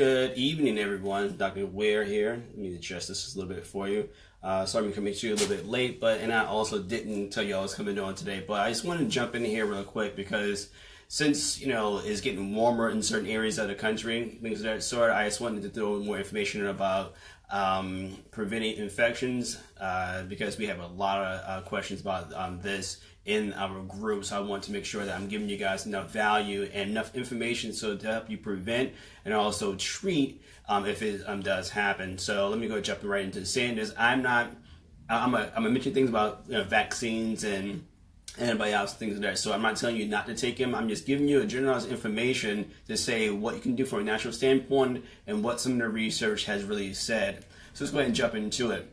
Good evening, everyone. Dr. Ware here. Let me adjust this a little bit for you. Sorry I'm coming to you a little bit late, and I also didn't tell you I was coming on today, but I just wanted to jump in here real quick because since, it's getting warmer in certain areas of the country, things of that sort, I just wanted to throw more information about preventing infections because we have a lot of questions about this in our group. So I want to make sure that I'm giving you guys enough value and enough information so to help you prevent and also treat if it does happen. So let me go jumping right into saying this. I'm gonna mention things about vaccines and antibiotics, things like that. So I'm not telling you not to take them. I'm just giving you a generalized information to say what you can do from a natural standpoint and what some of the research has really said. So let's go ahead and jump into it.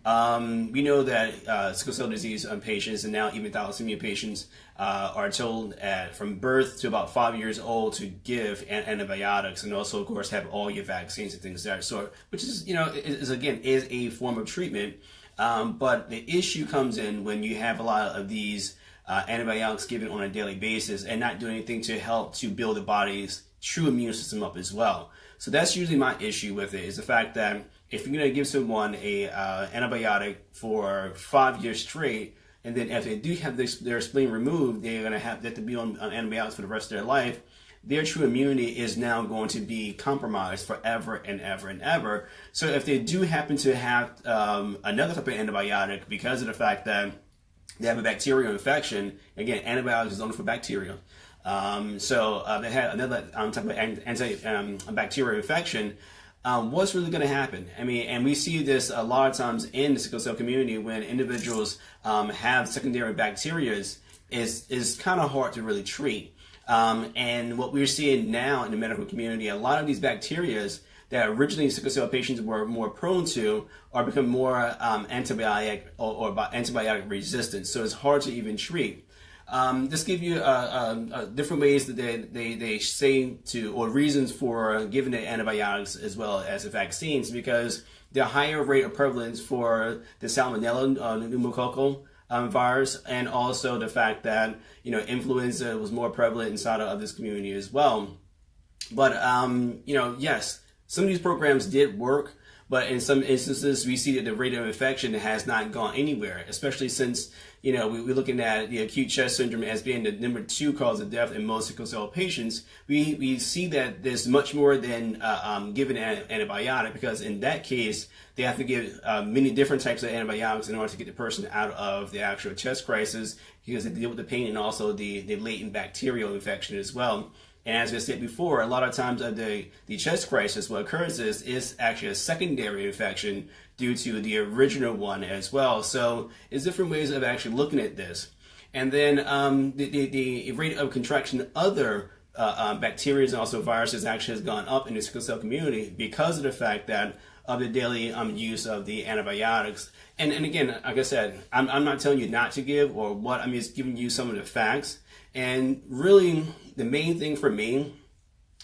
We know that sickle cell disease patients and now even thalassemia patients are told from birth to about 5 years old to give antibiotics and also, of course, have all your vaccines and things of that sort, which is, is a form of treatment. But the issue comes in when you have a lot of these antibiotics given on a daily basis and not doing anything to help to build the body's true immune system up as well. So that's usually my issue with it, is the fact that if you're going to give someone a antibiotic for 5 years straight, and then if they do have their spleen removed, they're going to have to be on antibiotics for the rest of their life, their true immunity is now going to be compromised forever and ever and ever. So if they do happen to have another type of antibiotic because of the fact that they have a bacterial infection, again, antibiotics is only for bacteria. So they had another type of antibacterial infection. What's really going to happen? And we see this a lot of times in the sickle cell community when individuals have secondary bacteria is kind of hard to really treat. And what we're seeing now in the medical community, a lot of these bacteria that originally sickle cell patients were more prone to are becoming more antibiotic or antibiotic resistant. So it's hard to even treat. Just give you different ways that they say to, or reasons for giving the antibiotics as well as the vaccines, because the higher rate of prevalence for the salmonella pneumococcal virus, and also the fact that influenza was more prevalent inside of this community as well. But yes, some of these programs did work. But in some instances, we see that the rate of infection has not gone anywhere, especially since, we're looking at the acute chest syndrome as being the number 2 cause of death in most sickle cell patients. We see that there's much more than giving an antibiotic, because in that case, they have to give many different types of antibiotics in order to get the person out of the actual chest crisis, because they deal with the pain and also the latent bacterial infection as well. And as I said before, a lot of times of the chest crisis, what occurs is actually a secondary infection due to the original one as well. So it's different ways of actually looking at this. And then the rate of contraction of other bacteria and also viruses actually has gone up in the sickle cell community because of the fact that of the daily use of the antibiotics. And again, like I said, I'm not telling you not to give or what, I'm just giving you some of the facts. And really, the main thing for me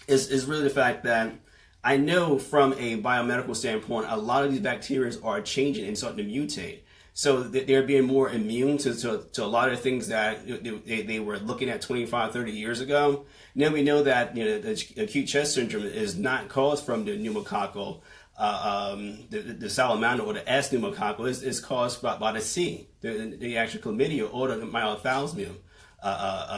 is really the fact that I know from a biomedical standpoint, a lot of these bacteria are changing and starting to mutate. So they're being more immune to a lot of things that they were looking at 25, 30 years ago. Now we know that the acute chest syndrome is not caused from the pneumococcal, the salmonella or the S pneumococcal is caused by the C, the actual chlamydia or the myeloplasma.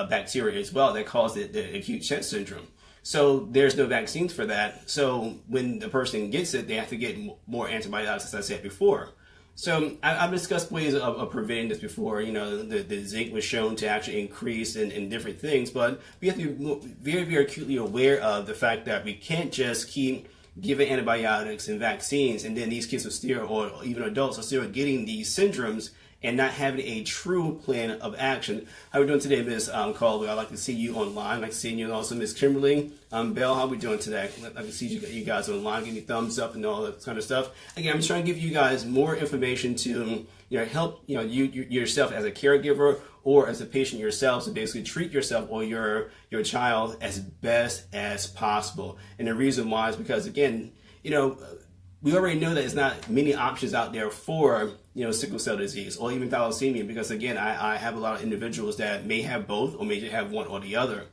Bacteria as well that cause the acute chest syndrome. So there's no vaccines for that. So when the person gets it, they have to get more antibiotics, as I said before. So I've discussed ways of preventing this before. The zinc was shown to actually increase in different things, but we have to be very, very acutely aware of the fact that we can't just keep giving antibiotics and vaccines, and then these kids are still, or even adults are still getting these syndromes and not having a true plan of action. How are we doing today, Ms. Caldwell? I'd like to see you online. I'd like to see you also, Ms. Kimberly. Bell, how are we doing today? I'd like to see you guys online, give me thumbs up and all that kind of stuff. Again, I'm just trying to give you guys more information to help you yourself as a caregiver or as a patient yourself to basically treat yourself or your child as best as possible. And the reason why is because, again, we already know that there's not many options out there for sickle cell disease or even thalassemia, because again, I have a lot of individuals that may have both or may have one or the other.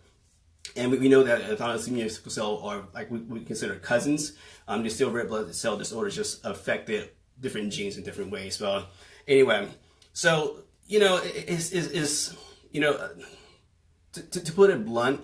And we know that thalassemia and sickle cell are like we consider cousins. They're still red blood cell disorders, just affected different genes in different ways. So anyway, so it's to put it blunt,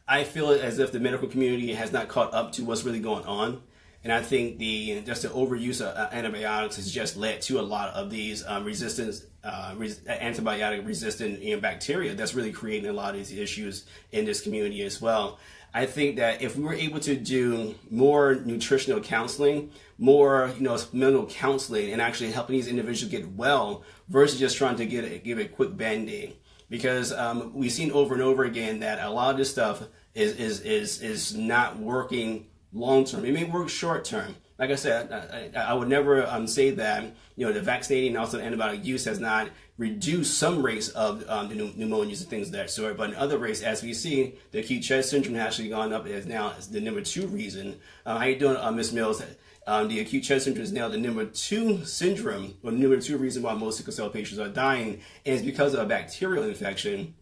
I feel as if the medical community has not caught up to what's really going on. And I think just the overuse of antibiotics has just led to a lot of these antibiotic resistant bacteria that's really creating a lot of these issues in this community as well. I think that if we were able to do more nutritional counseling, more mental counseling, and actually helping these individuals get well versus just trying to give a quick band-aid. Because we've seen over and over again that a lot of this stuff is not working long term. It may work short term. Like I said, I would never say that the vaccinating and also antibiotic use has not reduced some rates of the pneumonias and things of that sort. But in other rates, as we see, the acute chest syndrome has actually gone up as now as the number 2 reason. How you doing, Ms. Mills? The acute chest syndrome is now the number 2 syndrome, or the number 2 reason why most sickle cell patients are dying, and it's because of a bacterial infection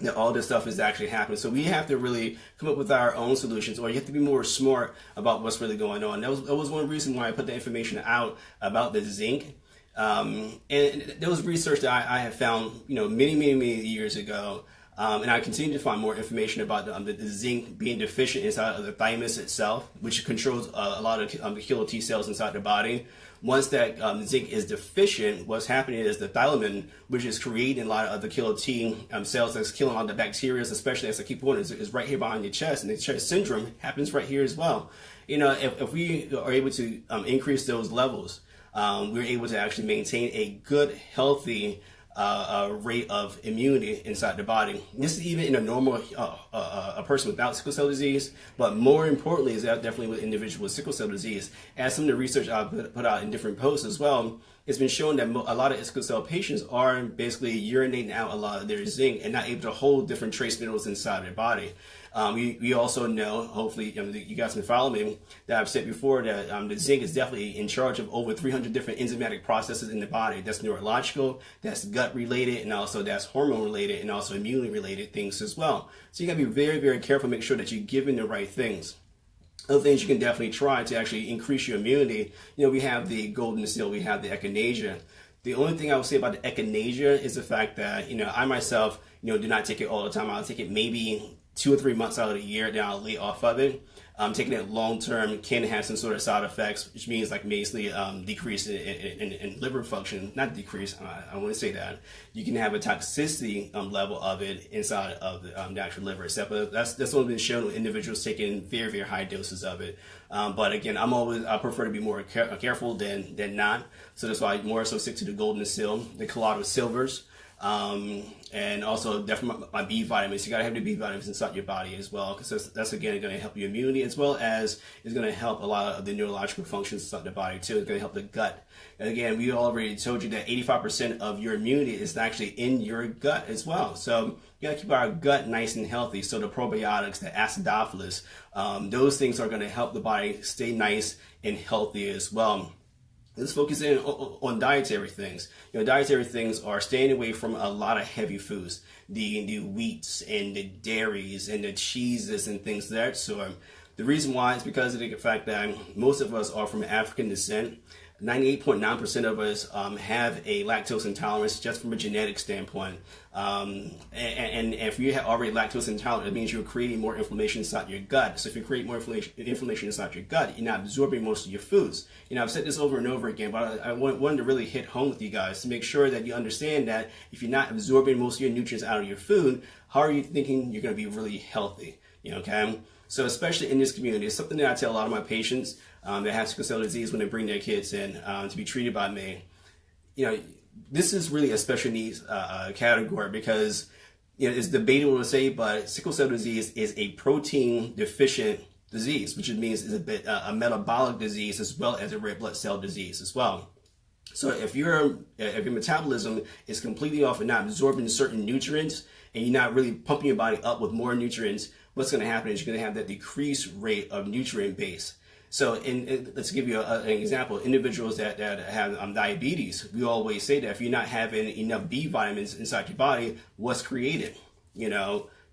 that all this stuff is actually happening. So we have to really come up with our own solutions, or you have to be more smart about what's really going on. That was one reason why I put the information out about the zinc. And there was research that I have found, many years ago. And I continue to find more information about the zinc being deficient inside of the thymus itself, which controls a lot of the killer T cells inside the body. Once that zinc is deficient, what's happening is the thalamin, which is creating a lot of the killer T cells that's killing all the bacteria, especially as I keep pointing, is right here behind your chest, and the chest syndrome happens right here as well. If we are able to increase those levels, we're able to actually maintain a good, healthy rate of immunity inside the body. This is even in a normal a person without sickle cell disease, but more importantly is that definitely with individuals with sickle cell disease. As some of the research I've put out in different posts as well, it's been shown that a lot of sickle cell patients are basically urinating out a lot of their zinc and not able to hold different trace minerals inside their body. We also know, hopefully you guys can follow me, that I've said before that the zinc is definitely in charge of over 300 different enzymatic processes in the body. That's neurological, that's gut related, and also that's hormone related, and also immune related things as well. So you gotta be very, very careful, make sure that you're giving the right things. Other things you can definitely try to actually increase your immunity. We have the golden seal, we have the echinacea. The only thing I would say about the echinacea is the fact that, I myself, do not take it all the time. I'll take it maybe 2 or 3 months out of the year, then I'll lay off of it. Taking it long term can have some sort of side effects, which means like basically decrease in liver function. Not decrease, I wouldn't say that. You can have a toxicity level of it inside of the actual liver itself. But that's only been shown with individuals taking very, very high doses of it. But again, I prefer to be more careful than not. So that's why I more so stick to the golden seal, the colloidal silvers. And also definitely my B vitamins. You gotta have the B vitamins inside your body as well, because that's again going to help your immunity, as well as it's going to help a lot of the neurological functions inside the body too. It's going to help the gut. And again, we already told you that 85% of your immunity is actually in your gut as well. So you gotta keep our gut nice and healthy. So the probiotics, the acidophilus, those things are going to help the body stay nice and healthy as well. Let's focus in on dietary things. Dietary things are staying away from a lot of heavy foods, the wheats and the dairies and the cheeses and things of that sort. The reason why is because of the fact that most of us are from African descent. 98.9% of us have a lactose intolerance just from a genetic standpoint. And if you have already lactose intolerant, it means you're creating more inflammation inside your gut. So if you create more inflammation inside your gut, you're not absorbing most of your foods. I've said this over and over again, but I wanted to really hit home with you guys to make sure that you understand that if you're not absorbing most of your nutrients out of your food, how are you thinking you're going to be really healthy? Okay? So especially in this community, it's something that I tell a lot of my patients that have sickle cell disease when they bring their kids in to be treated by me. This is really a special needs category because it's debatable to say, but sickle cell disease is a protein deficient disease, which means it's a metabolic disease as well as a red blood cell disease as well. So if your metabolism is completely off and not absorbing certain nutrients, and you're not really pumping your body up with more nutrients, what's going to happen is you're going to have that decreased rate of nutrient base. So let's give you an example. Individuals that have diabetes, we always say that if you're not having enough B vitamins inside your body, what's created?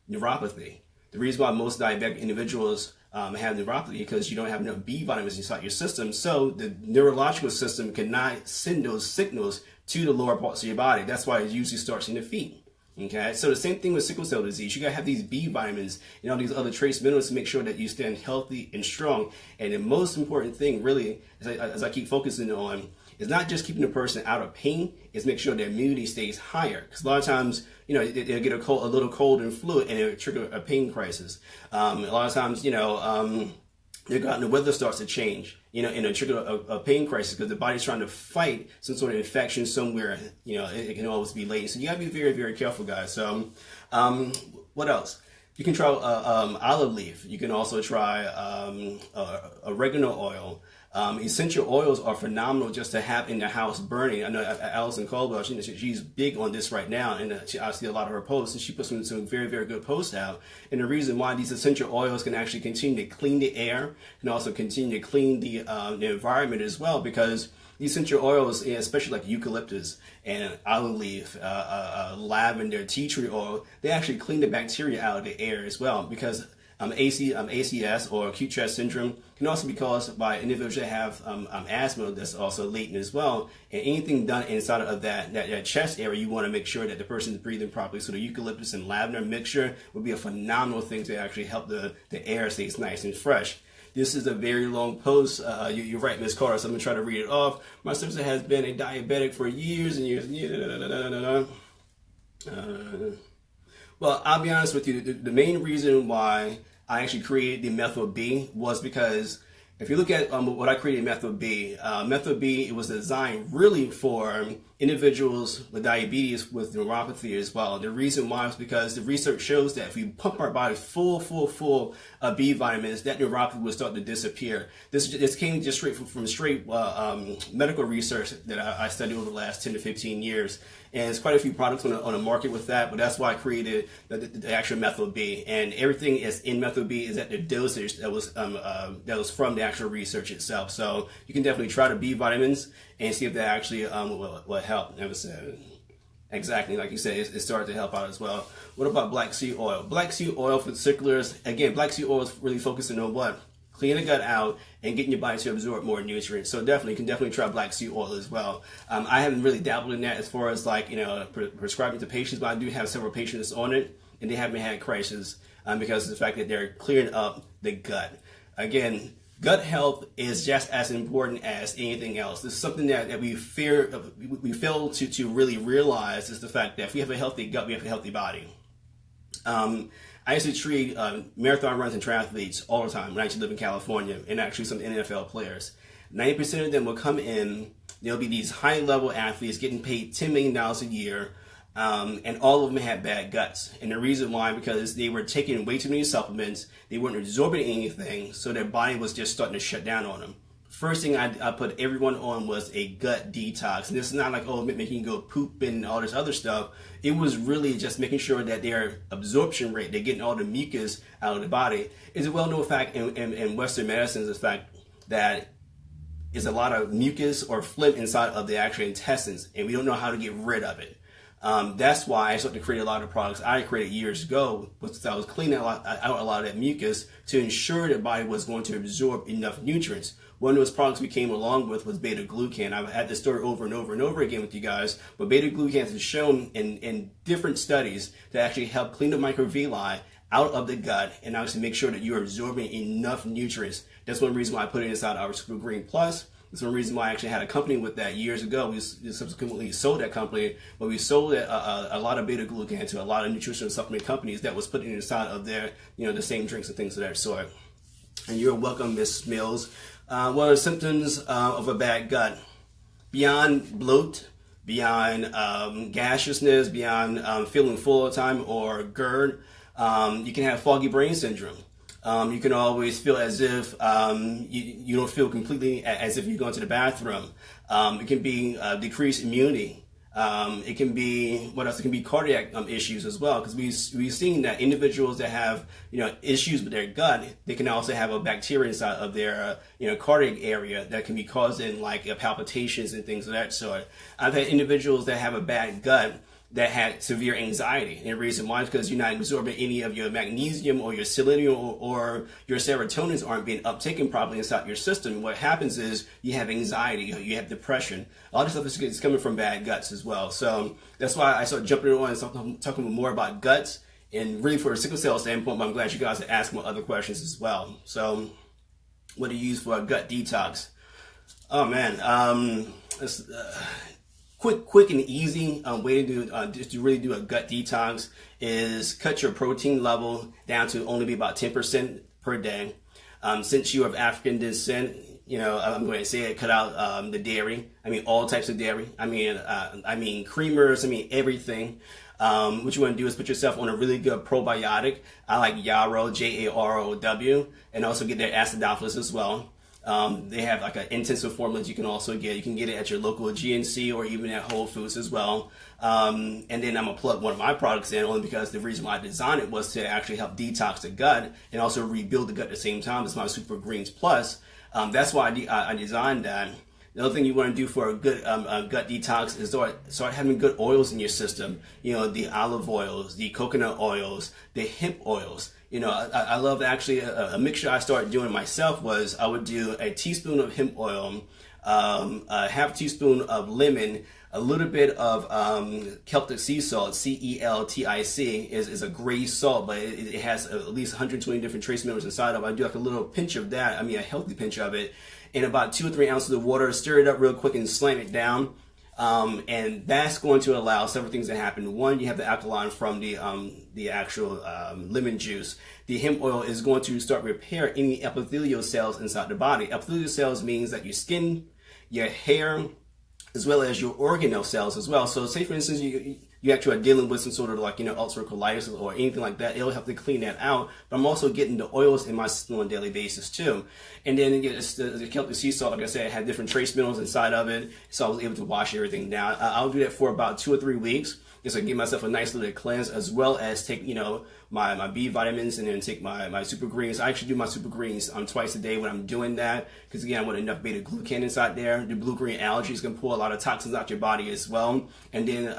neuropathy. The reason why most diabetic individuals have neuropathy because you don't have enough B vitamins inside your system, so the neurological system cannot send those signals to the lower parts of your body. That's why it usually starts in the feet. Okay, so the same thing with sickle cell disease. You gotta have these B vitamins and all these other trace minerals to make sure that you stand healthy and strong. And the most important thing, really, as I keep focusing on, is not just keeping the person out of pain, is make sure their immunity stays higher. Because a lot of times, they'll get a little cold and flu, and it'll trigger a pain crisis. A lot of times, the weather starts to change, and it'll trigger a pain crisis because the body's trying to fight some sort of infection somewhere. It can always be late. So you gotta be very, very careful, guys. So, what else? You can try olive leaf. You can also try oregano oil. Essential oils are phenomenal just to have in the house burning. I know Allison Caldwell, she's big on this right now, and I see a lot of her posts, and she puts some very, very good posts out. And the reason why these essential oils can actually continue to clean the air, and also continue to clean the environment as well, because these essential oils, especially like eucalyptus and olive leaf, lavender, tea tree oil, they actually clean the bacteria out of the air as well, because ACS or acute chest syndrome can also be caused by individuals that have asthma that's also latent as well. And anything done inside of that chest area, you want to make sure that the person is breathing properly. So the eucalyptus and lavender mixture would be a phenomenal thing to actually help the air stay nice and fresh. This is a very long post. You're right, Ms. Carter, so I'm going to try to read it off. My sister has been a diabetic for years and years. Well, I'll be honest with you. The main reason why I actually created the Method B was because if you look at what I created Method B, it was designed really for individuals with diabetes with neuropathy as well. The reason why is because the research shows that if we pump our body full of B vitamins, that neuropathy will start to disappear. This came just from straight medical research that I studied over the last 10 to 15 years. And there's quite a few products on the market with that, but that's why I created the actual Method B. And everything is in Method B is at the dosage that was from the actual research itself. So you can definitely try the B vitamins and see if that actually will help. Exactly, like you said, it started to help out as well. What about black seed oil? Black seed oil for sicklers. Again, black seed oil is really focusing on what? Cleaning the gut out and getting your body to absorb more nutrients. So you can definitely try black seed oil as well. I haven't really dabbled in that as far as prescribing to patients, but I do have several patients on it, and they haven't had crisis because of the fact that they're clearing up the gut. Again, gut health is just as important as anything else. This is something that we fail to really realize, is the fact that if we have a healthy gut, we have a healthy body. I used to treat marathon runs and triathletes all the time when I used to live in California, and actually some NFL players. 90% of them will come in, there'll be these high-level athletes getting paid $10 million a year, and all of them had bad guts. And the reason why, because they were taking way too many supplements, they weren't absorbing anything, so their body was just starting to shut down on them. First thing I put everyone on was a gut detox. And this is not like, making you go poop and all this other stuff. It was really just making sure that their absorption rate, they're getting all the mucus out of the body. It's a well-known fact in Western medicine, is the fact that there's a lot of mucus or phlegm inside of the actual intestines, and we don't know how to get rid of it. That's why I started to create a lot of products I created years ago, because I was cleaning out a lot of that mucus to ensure the body was going to absorb enough nutrients. One of those products we came along with was beta-glucan. I've had this story over and over and over again with you guys, but beta-glucan is shown in different studies to actually help clean the microvilli out of the gut and obviously make sure that you're absorbing enough nutrients. That's one reason why I put it inside our Super Green Plus. That's one reason why I actually had a company with that years ago. We subsequently sold that company, but we sold a lot of beta-glucan to a lot of nutritional supplement companies that was putting it inside of their, the same drinks and things of that sort. And you're welcome, Miss Mills. What are the symptoms of a bad gut? Beyond bloat, beyond gaseousness, beyond feeling full all the time, or GERD, you can have foggy brain syndrome. You can always feel as if you don't feel completely as if you're going to the bathroom. It can be decreased immunity. It can be, what else? It can be cardiac issues as well, because we've seen that individuals that have issues with their gut, they can also have a bacteria inside of their cardiac area that can be causing like palpitations and things of that sort. I've had individuals that have a bad gut that had severe anxiety. And the reason why is because you're not absorbing any of your magnesium or your selenium, or your serotonins aren't being uptaken properly inside your system. And what happens is you have anxiety, you have depression. All this stuff is coming from bad guts as well. So that's why I started jumping on and talking more about guts, and really for a sickle cell standpoint, but I'm glad you guys are asking other questions as well. So what do you use for a gut detox? Oh man, quick and easy way to really do a gut detox is cut your protein level down to only be about 10% per day. Since you are of African descent, I'm going to say it, cut out the dairy. I mean, all types of dairy. I mean creamers. I mean, everything. What you want to do is put yourself on a really good probiotic. I like Yarrow, Jarow, and also get their acidophilus as well. They have like an intensive formula you can also get. You can get it at your local GNC or even at Whole Foods as well. And then I'm going to plug one of my products in, only because the reason why I designed it was to actually help detox the gut and also rebuild the gut at the same time. It's my Super Greens Plus. That's why I designed that. The other thing you want to do for a good gut detox is start having good oils in your system. The olive oils, the coconut oils, the hemp oils. I love actually a mixture I started doing myself was I would do a teaspoon of hemp oil, a half teaspoon of lemon, a little bit of Celtic sea salt. CELTIC is a gray salt, but it has at least 120 different trace minerals inside of it. I do like a little pinch of that. I mean, a healthy pinch of it, in about 2 or 3 ounces of water. Stir it up real quick and slam it down. And that's going to allow several things to happen. One, you have the alkaline from the actual lemon juice. The hemp oil is going to start repair any epithelial cells inside the body. Epithelial cells means that your skin, your hair, as well as your organelle cells as well. So say for instance you actually are dealing with some sort of ulcerative colitis or anything like that, it'll help to clean that out. But I'm also getting the oils in my system on a daily basis too. And then the Celtic sea salt, like I said, had different trace minerals inside of it, so I was able to wash everything down. I'll do that for about 2 or 3 weeks, just to give myself a nice little cleanse, as well as take my B vitamins, and then take my super greens. I actually do my super greens twice a day when I'm doing that, because again, I want enough beta glucan inside there. The blue green algae is going to pull a lot of toxins out your body as well. And then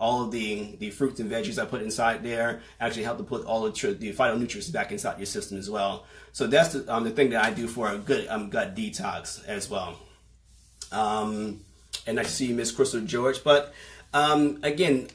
all of the fruits and veggies I put inside there actually help to put all the phytonutrients back inside your system as well. So that's the thing that I do for a good gut detox as well. And nice to see you, Miss Crystal George. But again,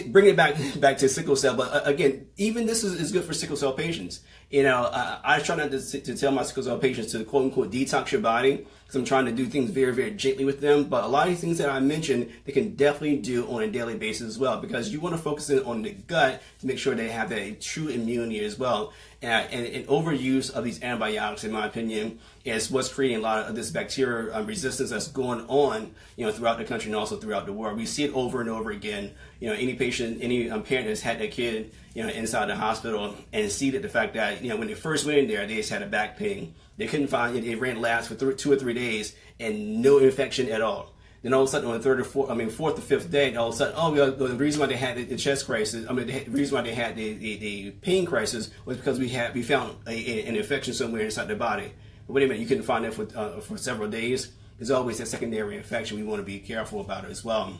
bringing it back to sickle cell, but again, even this is good for sickle cell patients. I try not to tell my sickle cell patients to quote unquote detox your body, because I'm trying to do things very, very gently with them. But a lot of these things that I mentioned, they can definitely do on a daily basis as well, because you want to focus in on the gut to make sure they have that true immunity as well. And overuse of these antibiotics, in my opinion, is what's creating a lot of this bacterial resistance that's going on, throughout the country and also throughout the world. We see it over and over again. Any patient, any parent has had their kid, inside the hospital, and see that the fact that, when they first went in there, they just had a back pain. They couldn't find it. It ran labs for 2 or 3 days and no infection at all. Then all of a sudden on the fourth or fifth day, all of a sudden, the reason why they had the chest crisis, the reason why they had the pain crisis was because we found an infection somewhere inside their body. But wait a minute, you couldn't find that for several days. There's always a secondary infection. We want to be careful about it as well.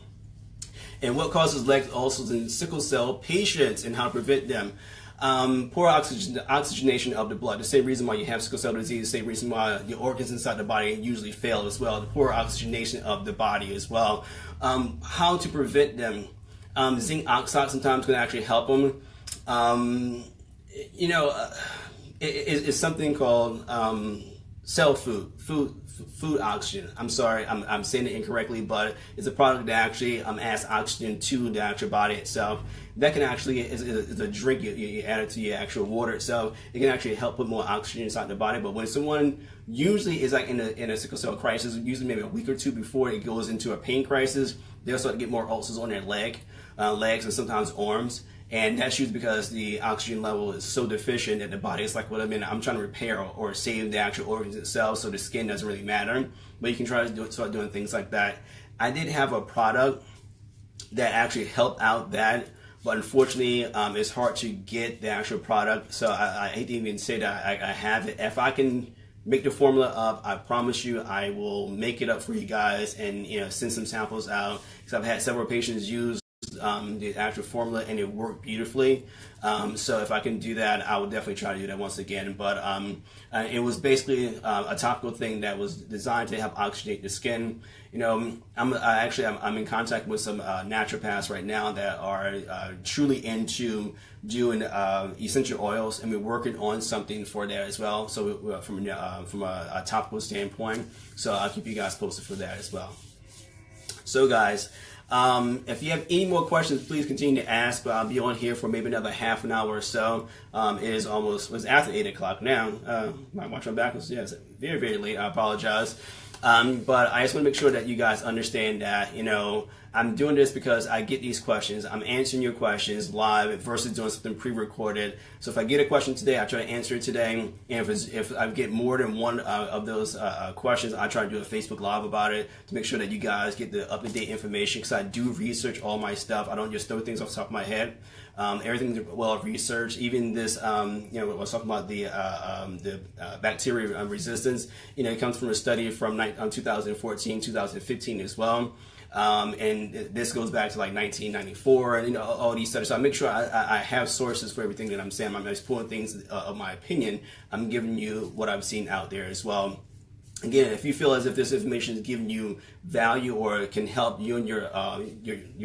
And what causes leg ulcers in sickle cell patients and how to prevent them? Poor oxygenation of the blood. The same reason why you have sickle cell disease, the same reason why your organs inside the body usually fail as well. The poor oxygenation of the body as well. How to prevent them? Zinc oxide sometimes can actually help them. It's something called cell food oxygen. I'm sorry, I'm saying it incorrectly, but it's a product that actually adds oxygen to the actual body itself. That can actually is a drink you add it to your actual water itself. It can actually help put more oxygen inside the body. But when someone usually is like in a sickle cell crisis, usually maybe a week or two before it goes into a pain crisis, they'll start to get more ulcers on their legs and sometimes arms. And that's usually because the oxygen level is so deficient that the body is like, well, I'm trying to repair or save the actual organs itself, so the skin doesn't really matter. But you can try to start doing things like that. I did have a product that actually helped out that, but unfortunately, it's hard to get the actual product. So I hate to even say that I have it. If I can make the formula up, I promise you I will make it up for you guys and send some samples out, because I've had several patients use the actual formula, and it worked beautifully. So if I can do that, I would definitely try to do that once again. But it was basically a topical thing that was designed to help oxygenate the skin. You know, I'm in contact with some naturopaths right now that are truly into doing essential oils, and we're working on something for that as well. So from a topical standpoint, so I'll keep you guys posted for that as well. So guys, if you have any more questions, please continue to ask. But I'll be on here for maybe another half an hour or so. It was after 8 o'clock now. My watch on backwards. Yeah, it's very, very late. I apologize. But I just want to make sure that you guys understand that, you know, I'm doing this because I get these questions. I'm answering your questions live versus doing something pre-recorded. So if I get a question today, I try to answer it today. And if I get more than one of those questions, I try to do a Facebook Live about it to make sure that you guys get the up-to-date information, because I do research all my stuff. I don't just throw things off the top of my head. Everything's well researched. Even this, you know, I was talking about the bacteria resistance. You know, it comes from a study from 2014, 2015 as well. And this goes back to like 1994, and you know, all these studies. So I make sure I have sources for everything that I'm saying. I'm just pulling things of my opinion. I'm giving you what I've seen out there as well. Again, if you feel as if this information is giving you value or can help you and your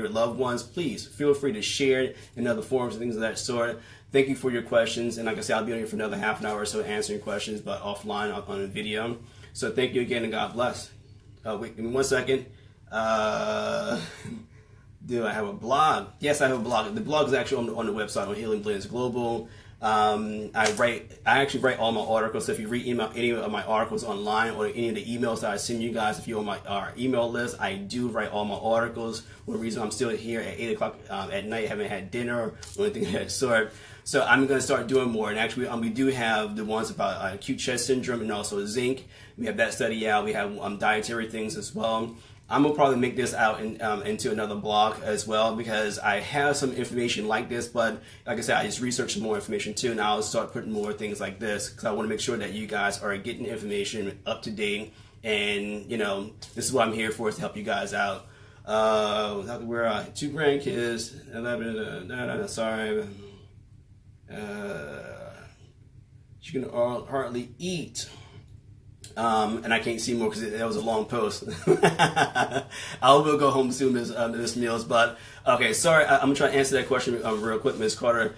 loved ones, please feel free to share it in other forums and things of that sort. Thank you for your questions, and like I said, I'll be on here for another half an hour or so answering questions, but offline on a video. So thank you again, and God bless. Wait, give me 1 second. Do I have a blog? Yes, I have a blog. The blog is actually on the website on Healing Blends Global. I actually write all my articles. So if you read any of my articles online or any of the emails that I send you guys, if you're on our email list, I do write all my articles. One reason I'm still here at 8 o'clock at night, haven't had dinner or anything of that sort. So I'm going to start doing more. And actually, we do have the ones about acute chest syndrome and also zinc. We have that study out. We have dietary things as well. I'm going to probably make this out into another blog as well, because I have some information like this, but like I said, I just researched some more information too, and I'll start putting more things like this, because I want to make sure that you guys are getting information up to date, and you know, this is what I'm here for, is to help you guys out. We're 2 grandkids, 11, sorry. She can hardly eat. And I can't see more because that was a long post. I will go home soon, Miss Mills. But okay, sorry, I'm gonna try to answer that question real quick, Ms. Carter.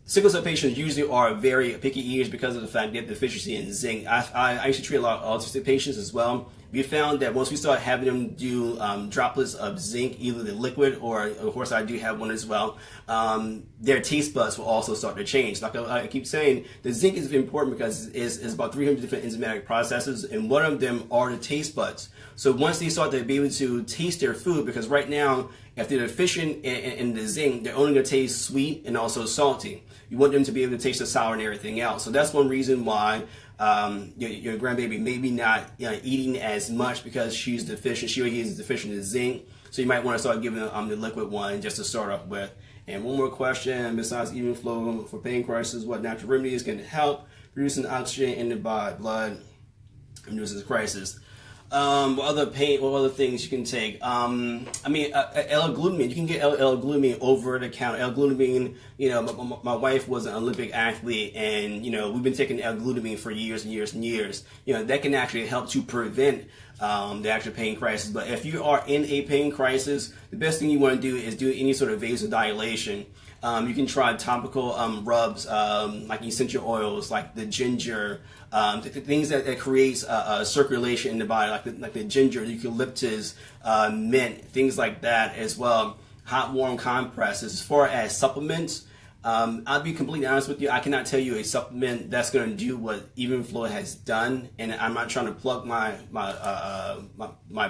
Sickle cell patients usually are very picky eaters because of the fact they have deficiency in zinc. I used to treat a lot of autistic patients as well. We found that once we start having them do droplets of zinc, either the liquid or, of course, I do have one as well, their taste buds will also start to change. Like I keep saying, the zinc is important because it's about 300 different enzymatic processes, and one of them are the taste buds. So once they start to be able to taste their food, because right now, if they're deficient in the zinc, they're only going to taste sweet and also salty. You want them to be able to taste the sour and everything else. So that's one reason why your grandbaby may be not eating as much, because she's deficient. She or he is deficient in zinc. So you might want to start giving them the liquid one just to start off with. And one more question: besides even flow for pain crisis, what natural remedies can help reducing oxygen in the blood and reduces crisis? What other things you can take? L-glutamine. You can get L-glutamine over the counter. L-glutamine, you know, my wife was an Olympic athlete, and, you know, we've been taking L-glutamine for years and years and years. You know, that can actually help to prevent the actual pain crisis. But if you are in a pain crisis, the best thing you want to do is do any sort of vasodilation. You can try topical rubs, like essential oils, like the ginger, things that creates circulation in the body, like the ginger, eucalyptus, mint, things like that as well. Hot warm compresses. As far as supplements, I'll be completely honest with you. I cannot tell you a supplement that's going to do what Evenflow has done, and I'm not trying to plug my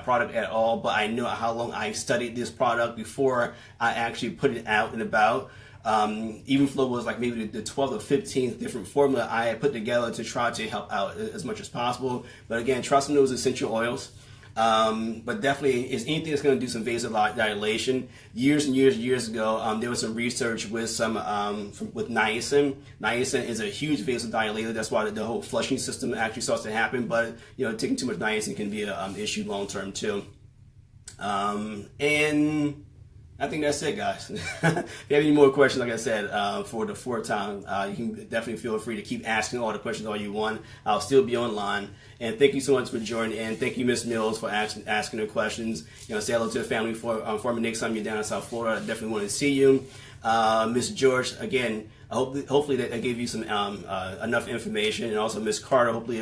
product at all. But I know how long I studied this product before I actually put it out and about. Evenflow was like maybe the 12th or 15th different formula I had put together to try to help out as much as possible. But again, trust me, those essential oils. But definitely, is anything that's going to do some vasodilation. Years and years ago, there was some research with with niacin. Niacin is a huge vasodilator. That's why the whole flushing system actually starts to happen. But you know, taking too much niacin can be an issue long term too. And I think that's it, guys. If you have any more questions, like I said, for the fourth time, you can definitely feel free to keep asking all the questions all you want. I'll still be online. And thank you so much for joining in. Thank you, Miss Mills, for asking the questions. Say hello to the family for me next time you're down in South Florida. I definitely want to see you. Miss George, again, hopefully that gave you some enough information, and also Miss Carter, hopefully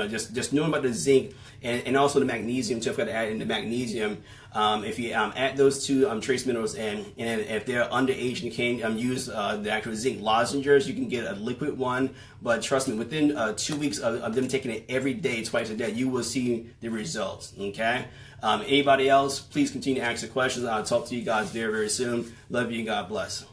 just knowing about the zinc and also the magnesium too. I forgot to add in the magnesium. If you add those two trace minerals in, and if they're underage and can use the actual zinc lozenges, you can get a liquid one. But trust me, within 2 weeks of them taking it every day, twice a day, you will see the results. Okay. Anybody else, please continue to ask the questions. I'll talk to you guys very, very soon. Love you. God bless.